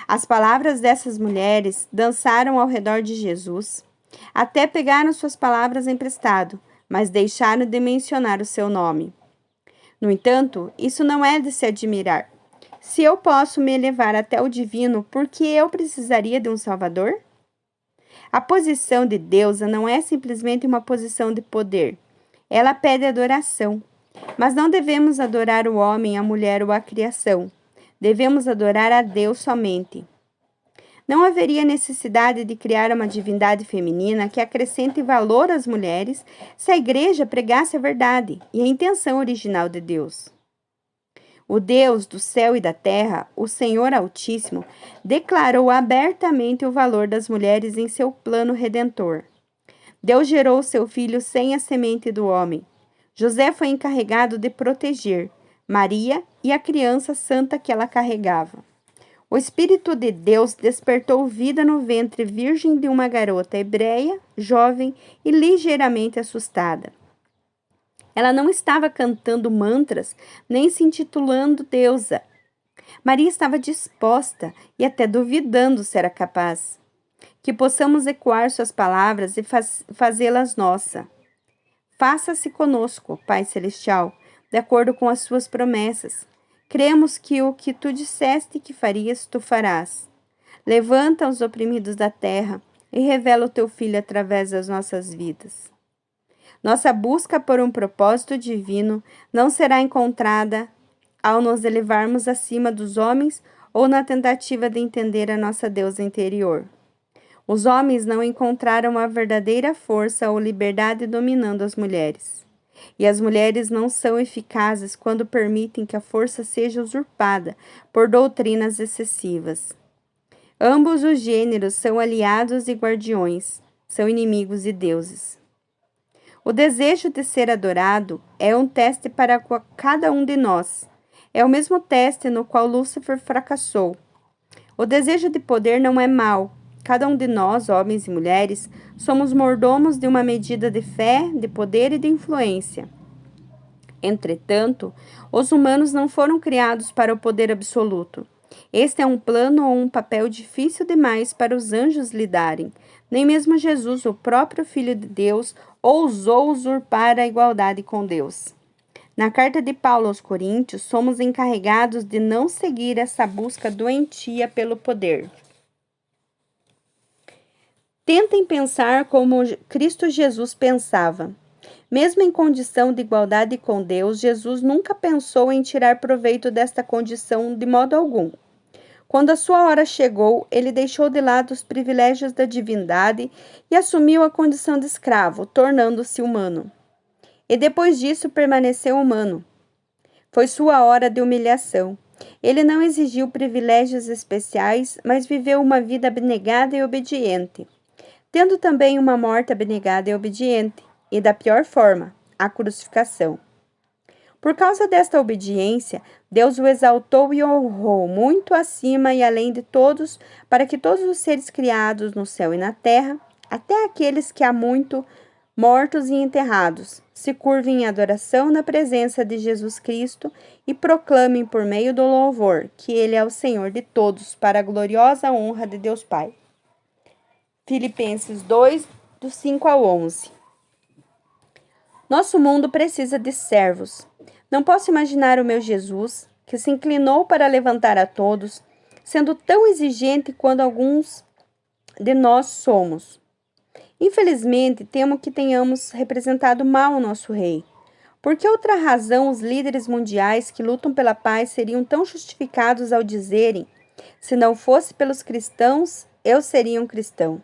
As palavras dessas mulheres dançaram ao redor de Jesus. Até pegaram suas palavras emprestado, mas deixaram de mencionar o seu nome. No entanto, isso não é de se admirar. Se eu posso me elevar até o divino, por que eu precisaria de um Salvador? A posição de deusa não é simplesmente uma posição de poder. Ela pede adoração. Mas não devemos adorar o homem, a mulher ou a criação. Devemos adorar a Deus somente. Não haveria necessidade de criar uma divindade feminina que acrescente valor às mulheres se a igreja pregasse a verdade e a intenção original de Deus. O Deus do céu e da terra, o Senhor Altíssimo, declarou abertamente o valor das mulheres em seu plano redentor. Deus gerou seu filho sem a semente do homem. José foi encarregado de proteger Maria e a criança santa que ela carregava. O Espírito de Deus despertou vida no ventre virgem de uma garota hebreia, jovem e ligeiramente assustada. Ela não estava cantando mantras, nem se intitulando deusa. Maria estava disposta e até duvidando se era capaz. Que possamos ecoar suas palavras e fazê-las nossa. Faça-se conosco, Pai Celestial, de acordo com as suas promessas. Cremos que o que tu disseste que farias, tu farás. Levanta os oprimidos da terra e revela o teu Filho através das nossas vidas. Nossa busca por um propósito divino não será encontrada ao nos elevarmos acima dos homens ou na tentativa de entender a nossa deusa interior. Os homens não encontraram a verdadeira força ou liberdade dominando as mulheres. E as mulheres não são eficazes quando permitem que a força seja usurpada por doutrinas excessivas. Ambos os gêneros são aliados e guardiões, são inimigos e deuses. O desejo de ser adorado é um teste para cada um de nós. É o mesmo teste no qual Lúcifer fracassou. O desejo de poder não é mau. Cada um de nós, homens e mulheres, somos mordomos de uma medida de fé, de poder e de influência. Entretanto, os humanos não foram criados para o poder absoluto. Este é um plano ou um papel difícil demais para os anjos lidarem. Nem mesmo Jesus, o próprio Filho de Deus, ousou usurpar a igualdade com Deus. Na carta de Paulo aos Coríntios, somos encarregados de não seguir essa busca doentia pelo poder. Tentem pensar como Cristo Jesus pensava. Mesmo em condição de igualdade com Deus, Jesus nunca pensou em tirar proveito desta condição de modo algum. Quando a sua hora chegou, ele deixou de lado os privilégios da divindade e assumiu a condição de escravo, tornando-se humano. E depois disso permaneceu humano. Foi sua hora de humilhação. Ele não exigiu privilégios especiais, mas viveu uma vida abnegada e obediente, tendo também uma morte abnegada e obediente, e da pior forma, a crucificação. Por causa desta obediência, Deus o exaltou e honrou muito acima e além de todos, para que todos os seres criados no céu e na terra, até aqueles que há muito mortos e enterrados, se curvem em adoração na presença de Jesus Cristo e proclamem por meio do louvor que Ele é o Senhor de todos, para a gloriosa honra de Deus Pai. Filipenses 2, do 5 ao 11. Nosso mundo precisa de servos. Não posso imaginar o meu Jesus, que se inclinou para levantar a todos, sendo tão exigente quanto alguns de nós somos. Infelizmente, temo que tenhamos representado mal o nosso rei. Por que outra razão os líderes mundiais que lutam pela paz seriam tão justificados ao dizerem: se não fosse pelos cristãos, eu seria um cristão.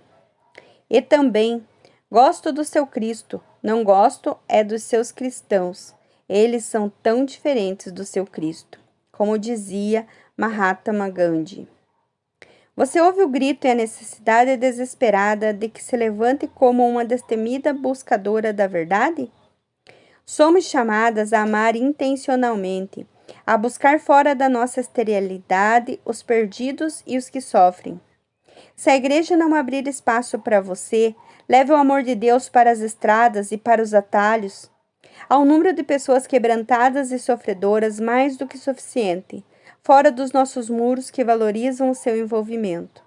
E também gosto do seu Cristo, não gosto é dos seus cristãos. Eles são tão diferentes do seu Cristo, como dizia Mahatma Gandhi. Você ouve o grito e a necessidade desesperada de que se levante como uma destemida buscadora da verdade? Somos chamadas a amar intencionalmente, a buscar fora da nossa esterilidade os perdidos e os que sofrem. Se a igreja não abrir espaço para você, leve o amor de Deus para as estradas e para os atalhos. Há um número de pessoas quebrantadas e sofredoras mais do que suficiente, fora dos nossos muros que valorizam o seu envolvimento.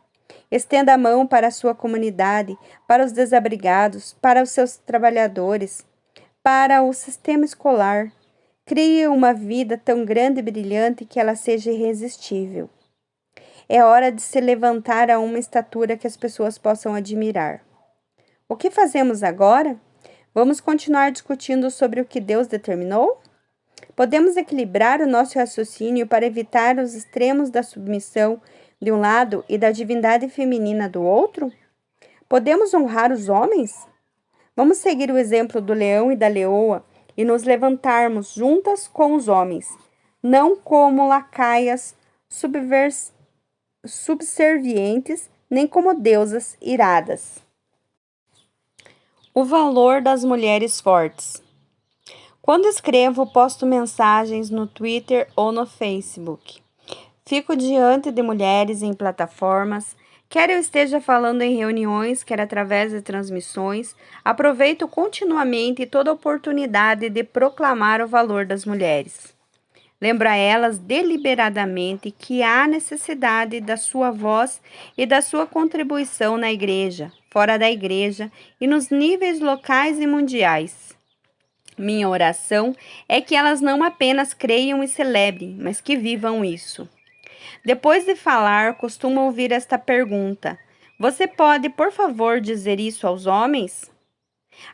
Estenda a mão para a sua comunidade, para os desabrigados, para os seus trabalhadores, para o sistema escolar. Crie uma vida tão grande e brilhante que ela seja irresistível. É hora de se levantar a uma estatura que as pessoas possam admirar. O que fazemos agora? Vamos continuar discutindo sobre o que Deus determinou? Podemos equilibrar o nosso raciocínio para evitar os extremos da submissão de um lado e da divindade feminina do outro? Podemos honrar os homens? Vamos seguir o exemplo do leão e da leoa e nos levantarmos juntas com os homens, não como lacaias subservientes, nem como deusas iradas. O valor das mulheres fortes. Quando escrevo, posto mensagens no Twitter ou no Facebook. Fico diante de mulheres em plataformas, quer eu esteja falando em reuniões, quer através de transmissões, aproveito continuamente toda oportunidade de proclamar o valor das mulheres. Lembro a elas deliberadamente que há necessidade da sua voz e da sua contribuição na igreja, fora da igreja e nos níveis locais e mundiais. Minha oração é que elas não apenas creiam e celebrem, mas que vivam isso. Depois de falar, costumo ouvir esta pergunta: você pode, por favor, dizer isso aos homens?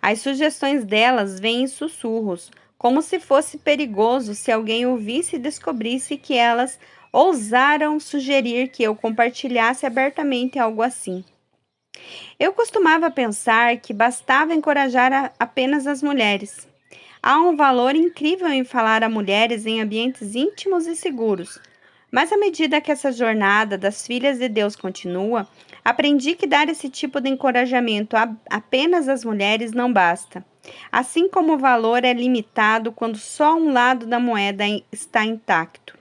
As sugestões delas vêm em sussurros, como se fosse perigoso se alguém ouvisse e descobrisse que elas ousaram sugerir que eu compartilhasse abertamente algo assim. Eu costumava pensar que bastava encorajar apenas as mulheres. Há um valor incrível em falar a mulheres em ambientes íntimos e seguros. Mas à medida que essa jornada das filhas de Deus continua, aprendi que dar esse tipo de encorajamento apenas às mulheres não basta. Assim como o valor é limitado quando só um lado da moeda está intacto.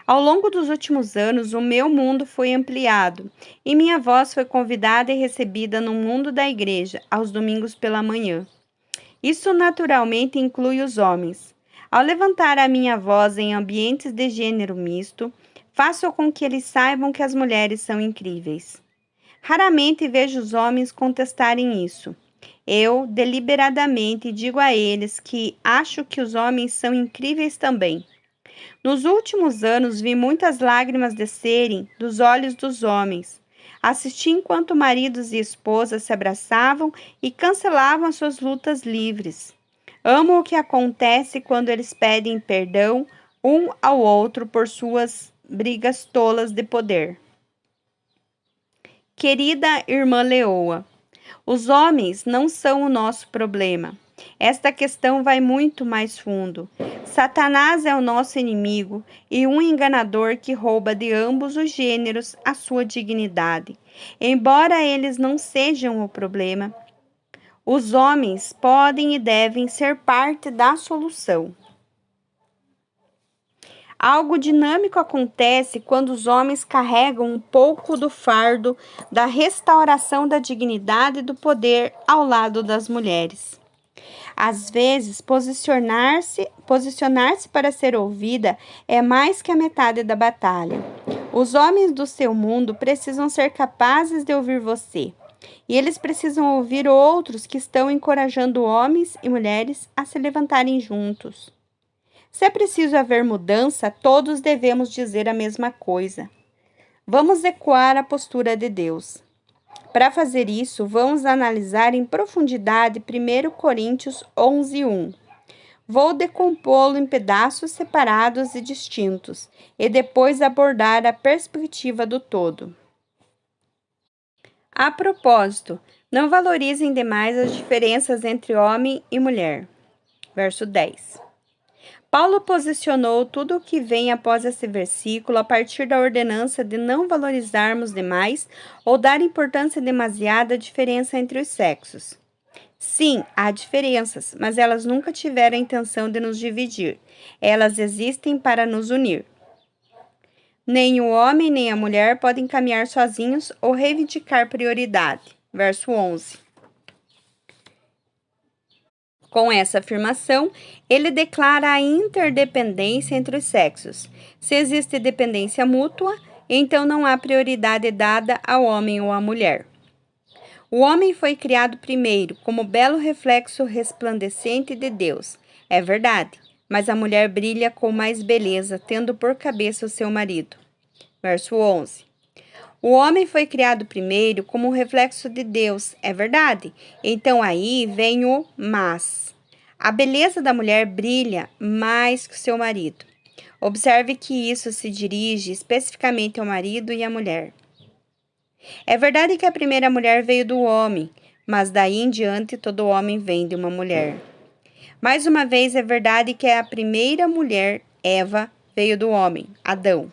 Ao longo dos últimos anos, o meu mundo foi ampliado e minha voz foi convidada e recebida no mundo da igreja, aos domingos pela manhã. Isso naturalmente inclui os homens. Ao levantar a minha voz em ambientes de gênero misto, faço com que eles saibam que as mulheres são incríveis. Raramente vejo os homens contestarem isso. Eu, deliberadamente, digo a eles que acho que os homens são incríveis também. Nos últimos anos, vi muitas lágrimas descerem dos olhos dos homens. Assisti enquanto maridos e esposas se abraçavam e cancelavam as suas lutas livres. Amo o que acontece quando eles pedem perdão um ao outro por suas brigas tolas de poder. Querida irmã Leoa, os homens não são o nosso problema. Esta questão vai muito mais fundo. Satanás é o nosso inimigo e um enganador que rouba de ambos os gêneros a sua dignidade. Embora eles não sejam o problema, os homens podem e devem ser parte da solução. Algo dinâmico acontece quando os homens carregam um pouco do fardo da restauração da dignidade e do poder ao lado das mulheres. Às vezes, posicionar-se para ser ouvida é mais que a metade da batalha. Os homens do seu mundo precisam ser capazes de ouvir você. E eles precisam ouvir outros que estão encorajando homens e mulheres a se levantarem juntos. Se é preciso haver mudança, todos devemos dizer a mesma coisa. Vamos ecoar a postura de Deus. Para fazer isso, vamos analisar em profundidade 1 Coríntios 11:1. Vou decompô-lo em pedaços separados e distintos, e depois abordar a perspectiva do todo. A propósito, não valorizem demais as diferenças entre homem e mulher. Verso 10. Paulo posicionou tudo o que vem após esse versículo a partir da ordenança de não valorizarmos demais ou dar importância demasiada à diferença entre os sexos. Sim, há diferenças, mas elas nunca tiveram a intenção de nos dividir. Elas existem para nos unir. Nem o homem nem a mulher podem caminhar sozinhos ou reivindicar prioridade. Verso 11. Com essa afirmação, ele declara a interdependência entre os sexos. Se existe dependência mútua, então não há prioridade dada ao homem ou à mulher. O homem foi criado primeiro, como belo reflexo resplandecente de Deus. É verdade, mas a mulher brilha com mais beleza, tendo por cabeça o seu marido. Verso 11. O homem foi criado primeiro como um reflexo de Deus, é verdade? Então aí vem o mas. A beleza da mulher brilha mais que o seu marido. Observe que isso se dirige especificamente ao marido e à mulher. É verdade que a primeira mulher veio do homem, mas daí em diante todo homem vem de uma mulher. Mais uma vez, é verdade que a primeira mulher, Eva, veio do homem, Adão.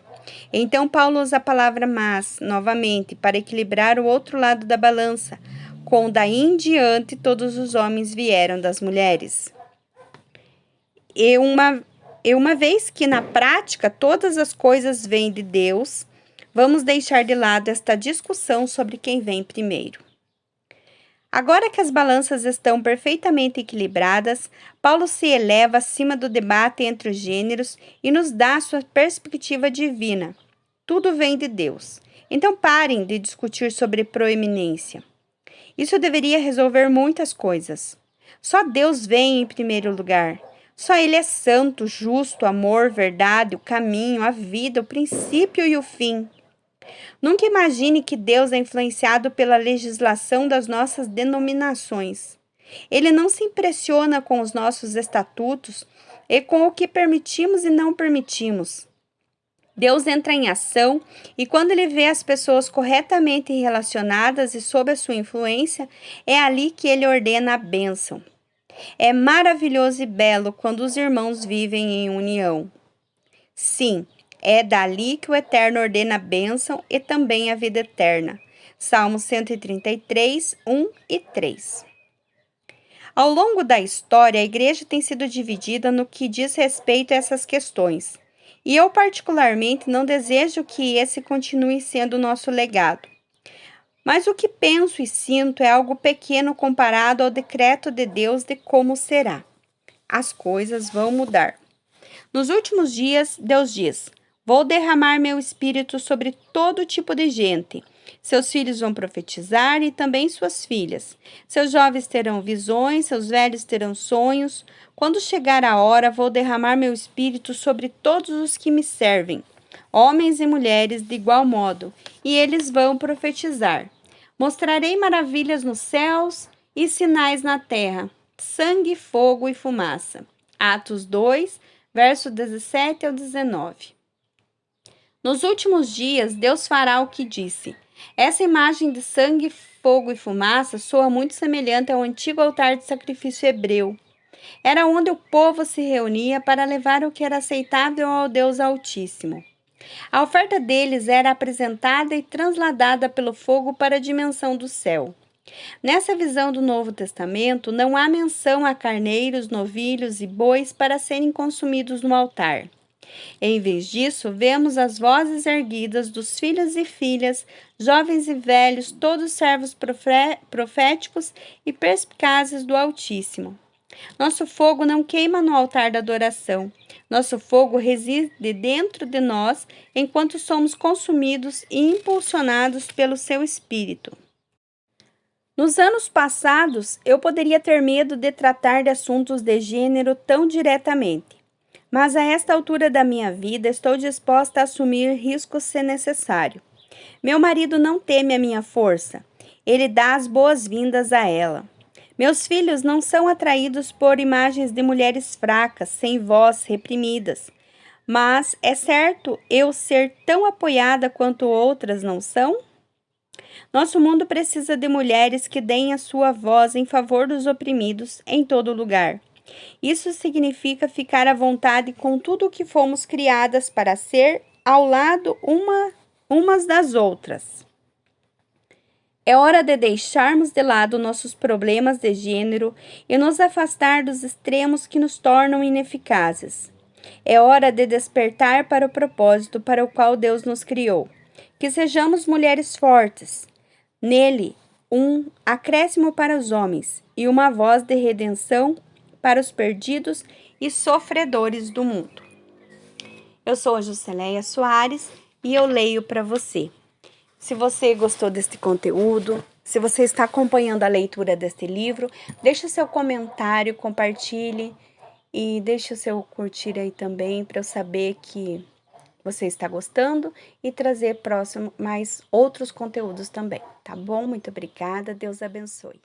Então, Paulo usa a palavra mas, novamente, para equilibrar o outro lado da balança, com daí em diante todos os homens vieram das mulheres. E uma vez que na prática todas as coisas vêm de Deus, vamos deixar de lado esta discussão sobre quem vem primeiro. Agora que as balanças estão perfeitamente equilibradas, Paulo se eleva acima do debate entre os gêneros e nos dá sua perspectiva divina. Tudo vem de Deus. Então parem de discutir sobre proeminência. Isso deveria resolver muitas coisas. Só Deus vem em primeiro lugar. Só Ele é santo, justo, amor, verdade, o caminho, a vida, o princípio e o fim. Nunca imagine que Deus é influenciado pela legislação das nossas denominações. Ele não se impressiona com os nossos estatutos e com o que permitimos e não permitimos. Deus entra em ação e quando ele vê as pessoas corretamente relacionadas e sob a sua influência, é ali que ele ordena a bênção. É maravilhoso e belo quando os irmãos vivem em união. Sim, é dali que o Eterno ordena a bênção e também a vida eterna. Salmo 133, 1 e 3. Ao longo da história, a igreja tem sido dividida no que diz respeito a essas questões. E eu particularmente não desejo que esse continue sendo o nosso legado. Mas o que penso e sinto é algo pequeno comparado ao decreto de Deus de como será. As coisas vão mudar. Nos últimos dias, Deus diz: vou derramar meu espírito sobre todo tipo de gente. Seus filhos vão profetizar e também suas filhas. Seus jovens terão visões, seus velhos terão sonhos. Quando chegar a hora, vou derramar meu espírito sobre todos os que me servem, homens e mulheres de igual modo, e eles vão profetizar. Mostrarei maravilhas nos céus e sinais na terra, sangue, fogo e fumaça. Atos 2, verso 17 ao 19. Nos últimos dias, Deus fará o que disse. Essa imagem de sangue, fogo e fumaça soa muito semelhante ao antigo altar de sacrifício hebreu. Era onde o povo se reunia para levar o que era aceitável ao Deus Altíssimo. A oferta deles era apresentada e transladada pelo fogo para a dimensão do céu. Nessa visão do Novo Testamento, não há menção a carneiros, novilhos e bois para serem consumidos no altar. Em vez disso, vemos as vozes erguidas dos filhos e filhas, jovens e velhos, todos servos proféticos e perspicazes do Altíssimo. Nosso fogo não queima no altar da adoração. Nosso fogo reside dentro de nós enquanto somos consumidos e impulsionados pelo seu Espírito. Nos anos passados, eu poderia ter medo de tratar de assuntos de gênero tão diretamente. Mas a esta altura da minha vida, estou disposta a assumir riscos se necessário. Meu marido não teme a minha força. Ele dá as boas-vindas a ela. Meus filhos não são atraídos por imagens de mulheres fracas, sem voz, reprimidas. Mas é certo eu ser tão apoiada quanto outras não são? Nosso mundo precisa de mulheres que deem a sua voz em favor dos oprimidos em todo lugar. Isso significa ficar à vontade com tudo o que fomos criadas para ser ao lado umas das outras. É hora de deixarmos de lado nossos problemas de gênero e nos afastar dos extremos que nos tornam ineficazes. É hora de despertar para o propósito para o qual Deus nos criou. Que sejamos mulheres fortes. Nele, um acréscimo para os homens e uma voz de redenção para os perdidos e sofredores do mundo. Eu sou a Jusceléia Soares e eu leio para você. Se você gostou deste conteúdo, se você está acompanhando a leitura deste livro, deixe o seu comentário, compartilhe e deixe o seu curtir aí também para eu saber que você está gostando e trazer próximo mais outros conteúdos também, tá bom? Muito obrigada, Deus abençoe.